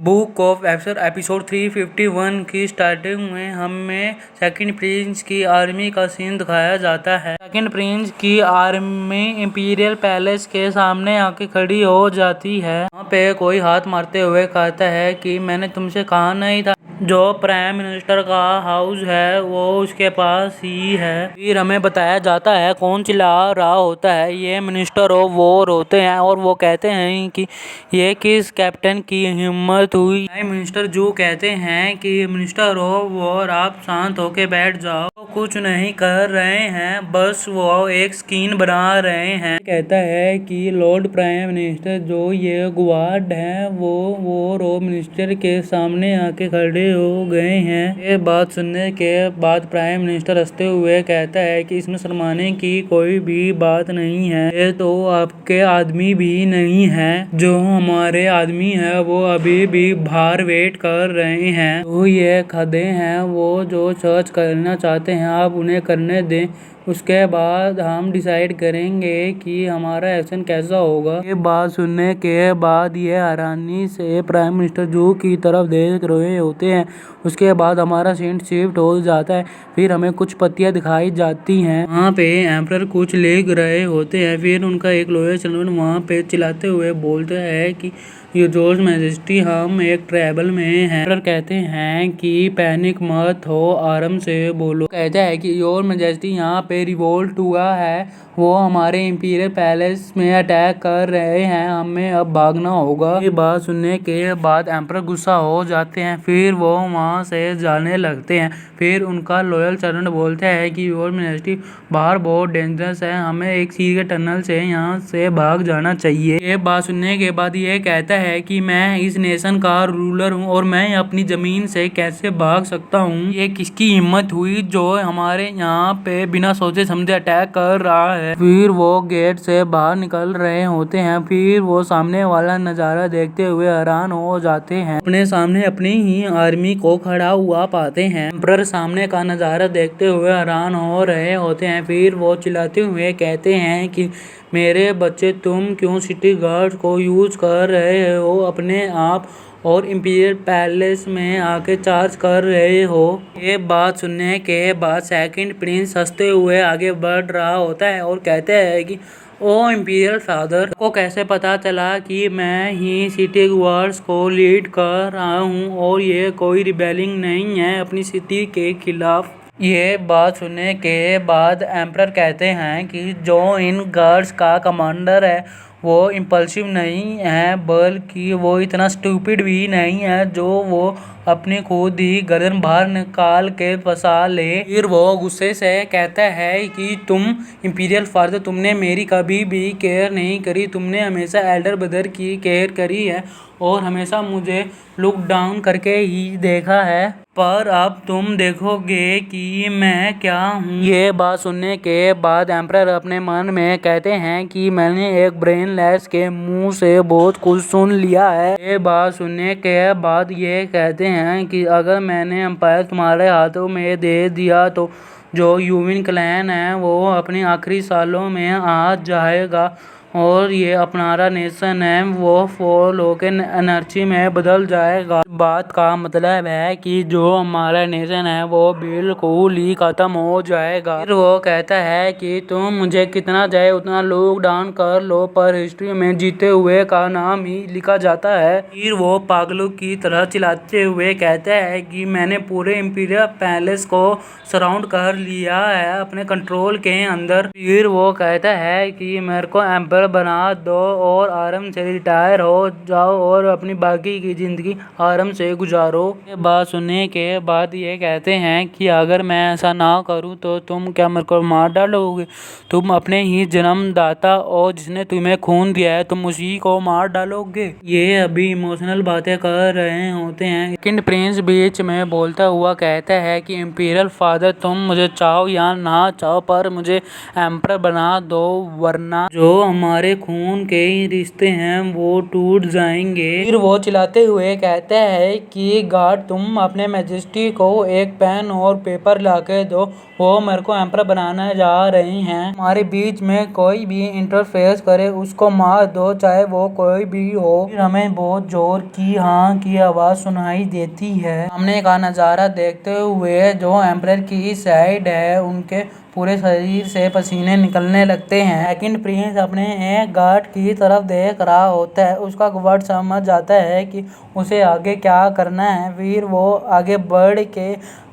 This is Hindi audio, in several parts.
बुक ऑफ एफेसर एपिसोड 351 की स्टार्टिंग में हमें सेकंड प्रिंस की आर्मी का सीन दिखाया जाता है। सेकंड प्रिंस की आर्मी इंपीरियल पैलेस के सामने आके खड़ी हो जाती है। वहाँ पे कोई हाथ मारते हुए कहता है कि मैंने तुमसे कहा नहीं था, जो प्राइम मिनिस्टर का हाउस है वो उसके पास ही है। फिर हमें बताया जाता है कौन चिल्ला रहा होता है, ये मिनिस्टर ऑफ वॉर होते हैं और वो कहते हैं कि ये किस कैप्टन की हिम्मत हुई। प्राइम मिनिस्टर जो कहते हैं कि मिनिस्टर ऑफ वॉर आप शांत होके बैठ जाओ, वो कुछ नहीं कर रहे हैं, बस वो एक स्कीन बना रहे हैं। कहता है कि लॉर्ड प्राइम मिनिस्टर जो ये गुवार्ड हैं वो वॉर ऑफ मिनिस्टर के सामने आके खड़े हो गए हैं। ये बात सुनने के बाद प्राइम मिनिस्टर हंसते हुए कहता है कि इसमें शर्माने की कोई भी बात नहीं है, ये तो आपके आदमी भी नहीं है, जो हमारे आदमी है वो अभी भी बाहर वेट कर रहे हैं। तो ये खड़े हैं, वो जो सर्च करना चाहते हैं आप उन्हें करने दें, उसके बाद हम डिसाइड करेंगे कि हमारा एक्शन कैसा होगा। ये बात सुनने के बाद ये हैरानी से प्राइम मिनिस्टर जू की तरफ देख रहे होते हैं। उसके बाद हमारा सीन शिफ्ट हो जाता है। फिर हमें कुछ पत्तियां दिखाई जाती हैं। वहाँ पे एम्परर कुछ लिख रहे होते हैं। फिर उनका एक लॉयर सर्वेंट वहाँ पे चिल्लाते हुए बोलता है कि योर जोर मैजेस्टी हम एक ट्रैवल में हैं। एम्परर कहते हैं कि पैनिक मत हो, आराम से बोलो। कहता है कि योर मैजेस्टी यहाँ पे रिवोल्ट हुआ है, वो हमारे इंपीरियल पैलेस में अटैक कर रहे हैं, हमें अब भागना होगा। ये बात सुनने के बाद एम्परर गुस्सा हो जाते हैं। फिर वो वहाँ से जाने लगते हैं। फिर उनका लॉयल सर्वेंट बोलता है कि योर मैजेस्टी बाहर बहुत डेंजरस है, हमें एक सीक्रेट टनल से यहाँ से भाग जाना चाहिए। ये बात सुनने के बाद ये कहता है कि मैं इस नेशन का रूलर हूँ और मैं अपनी जमीन से कैसे भाग सकता हूँ, ये किसकी हिम्मत हुई जो हमारे यहाँ पे बिना सोचे समझे अटैक कर रहा है। फिर वो गेट से बाहर निकल रहे होते हैं। फिर वो सामने वाला नज़ारा देखते हुए हैरान हो जाते हैं। अपने सामने अपनी ही आर्मी को खड़ा हुआ पाते हैं। एम्परर सामने का नज़ारा देखते हुए हैरान हो रहे होते हैं। फिर वो चिल्लाते हुए कहते हैं कि मेरे बच्चे तुम क्यों सिटी गार्ड को यूज कर रहे हो अपने आप और इंपीरियल पैलेस में आके चार्ज कर रहे हो। ये बात सुनने के बाद सेकंड प्रिंस हंसते हुए आगे बढ़ रहा होता है और कहते हैं कि ओ इंपीरियल फादर को कैसे पता चला कि मैं ही सिटी गार्ड्स को लीड कर रहा हूँ और ये कोई रिबेलिंग नहीं है अपनी सिटी के खिलाफ। ये बात सुनने के बाद एम्परर कहते हैं कि जो इन गार्ड्स का कमांडर है वो इम्पल्सिव नहीं है, बल्कि वो इतना स्टूपिड भी नहीं है जो वो अपनी खुद ही गर्दन बाहर निकाल के फंसा ले। फिर वो गुस्से से कहता है कि तुम इंपीरियल फादर, तुमने मेरी कभी भी केयर नहीं करी, तुमने हमेशा एल्डर ब्रदर की केयर करी है और हमेशा मुझे लुक डाउन करके ही देखा है, पर अब तुम देखोगे कि मैं क्या हूँ। ये बात सुनने के बाद एम्परर अपने मन में कहते हैं कि मैंने एक ब्रेनलेस के मुंह से बहुत कुछ सुन लिया है। ये बात सुनने के बाद ये कहते हैं कि अगर मैंने एम्पायर तुम्हारे हाथों में दे दिया तो जो यूविन क्लैन है वो अपने आखिरी सालों में आ जाएगा और ये अपनारा नेशन है वो फॉल होके एनर्जी में बदल जाएगा। बात का मतलब है कि जो हमारा नेशन है वो बिल्कुल ही खत्म हो जाएगा। फिर वो कहता है कि तुम मुझे कितना चाहे उतना लुक डाउन कर लो, पर हिस्ट्री में जीते हुए का नाम ही लिखा जाता है। फिर वो पागलों की तरह चिल्लाते हुए कहता है कि मैंने पूरे इंपीरियल पैलेस को सराउंड कर लिया है अपने कंट्रोल के अंदर। फिर वो कहता है कि मेरे को एम्पर बना दो और आराम से रिटायर हो जाओ और अपनी बाकी की जिंदगी आराम से गुजारो। ये बात सुनने के बाद ये कहते हैं कि अगर मैं ऐसा ना करूं तो तुम क्या मेरे को मार डालोगे, तुम अपने ही जन्मदाता और जिसने तुम्हें खून दिया है तुम उसी को मार डालोगे। ये अभी इमोशनल बातें कर रहे होते हैं। सेकंड प्रिंस बीच में बोलता हुआ कहता है कि इंपीरियल फादर तुम मुझे चाहो या ना चाहो पर मुझे एम्परर बना दो, वरना जो हमारे हमारे खून के रिश्ते हैं वो टूट जाएंगे। फिर वो चिल्लाते हुए कहते हैं कि गार्ड तुम अपने मैजेस्टी को एक पेन और पेपर लाके दो, वो मेरे को एम्पर बनाने जा रही हैं। हमारे बीच में कोई भी इंटरफेस करे उसको मार दो, चाहे वो कोई भी हो। फिर हमें बहुत जोर की हाँ की आवाज सुनाई देती है। सामने का नजारा देखते हुए जो एम्परर की साइड है उनके पूरे शरीर से पसीने निकलने लगते हैं। सेकंड प्रिंस अपने एक गार्ड की तरफ देख रहा होता है। उसका गार्ड समझ जाता है कि उसे आगे क्या करना है। फिर वो आगे बढ़ के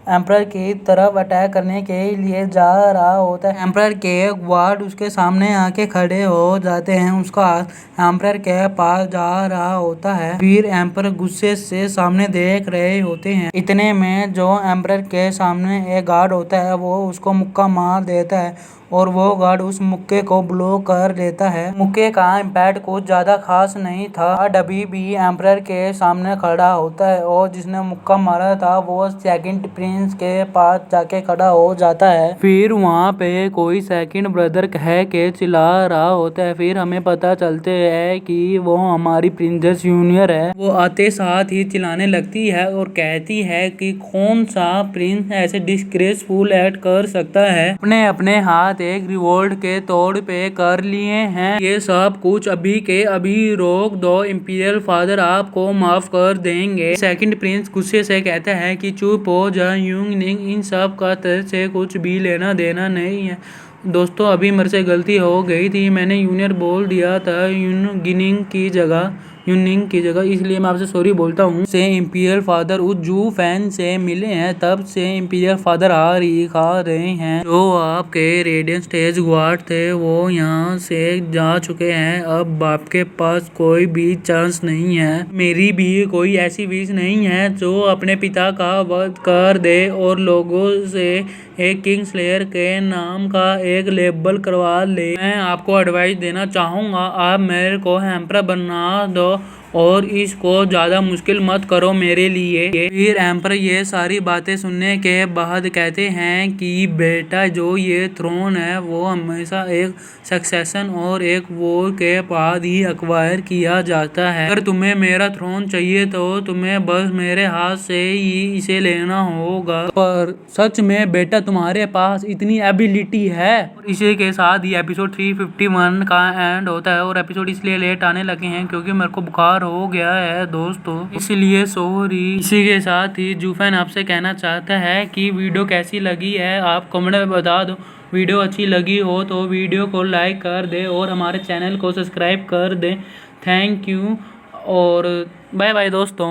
एम्परर की तरफ अटैक करने के लिए जा रहा होता है। एम्परर के गार्ड उसके सामने आके खड़े हो जाते हैं। उसका एम्परर के पास जा रहा होता है। फिर एम्परर गुस्से से सामने देख रहे होते हैं। इतने में जो एम्परर के सामने एक गार्ड होता है वो उसको मुक्का मार देता है और वो गार्ड उस मुक्के को ब्लॉक कर देता है। मुक्के का इम्पैक्ट कुछ ज्यादा खास नहीं था। अभी भी एम्परर के सामने खड़ा होता है और जिसने मुक्का मारा था वो सेकंड प्रिंस के पास जाके खड़ा हो जाता है। फिर वहाँ पे कोई सेकंड ब्रदर कह के चिल्ला रहा होता है। फिर हमें पता चलते है कि वो हमारी प्रिंसेस जूनियर है। वो आते साथ ही चिल्लाने लगती है और कहती है कि कौन सा प्रिंस ऐसे डिस्ग्रेसफुल एक्ट कर सकता है। अपने अपने हाथ एक रिवोल्ट के तौर पे कर लिए हैं। ये सब कुछ अभी के अभी रोक दो, इंपीरियल फादर आपको माफ कर देंगे। सेकंड प्रिंस गुस्से से कहता है कि चुप हो जा यूंगनिंग, इन सब का तेरे से कुछ भी लेना देना नहीं है। दोस्तों अभी मेरे से गलती हो गई थी, मैंने यूनियर बोल दिया था यूनगिनिंग की जगह, इसलिए मैं आपसे सॉरी बोलता हूँ। से इंपीरियल फादर उस जू फैन से मिले हैं, तब से इंपीरियल फादर हार ही खा रहे हैं। जो आपके रेडियंट स्टेज गार्ड थे वो यहाँ से जा चुके हैं। अब आपके पास कोई भी चांस नहीं है। मेरी भी कोई ऐसी विश नहीं है जो अपने पिता का वध कर दे और लोगों से एक किंग स्लेयर के नाम का एक लेबल करवा ले। मैं आपको एडवाइस देना चाहूँगा, आप मेरे को एम्परर बना दो और इसको ज़्यादा मुश्किल मत करो मेरे लिए। फिर एम्परर ये सारी बातें सुनने के बाद कहते हैं कि बेटा जो ये थ्रोन है वो हमेशा एक सक्सेशन और एक वॉर के बाद ही एक्वायर किया जाता है। अगर तुम्हें मेरा थ्रोन चाहिए तो तुम्हें बस मेरे हाथ से ही इसे लेना होगा। पर सच में बेटा तुम्हारे पास इतनी एबिलिटी है। इसी के साथ ही एपिसोड 351 का एंड होता है और एपिसोड इसलिए लेट आने लगे हैं क्योंकि मेरे को बुखार हो गया है दोस्तों, इसलिए सॉरी। इसी के साथ ही जूफैन आपसे कहना चाहता है कि वीडियो कैसी लगी है आप कमेंट में बता दो। वीडियो अच्छी लगी हो तो वीडियो को लाइक कर दे और हमारे चैनल को सब्सक्राइब कर दे। थैंक यू और बाय बाय दोस्तों।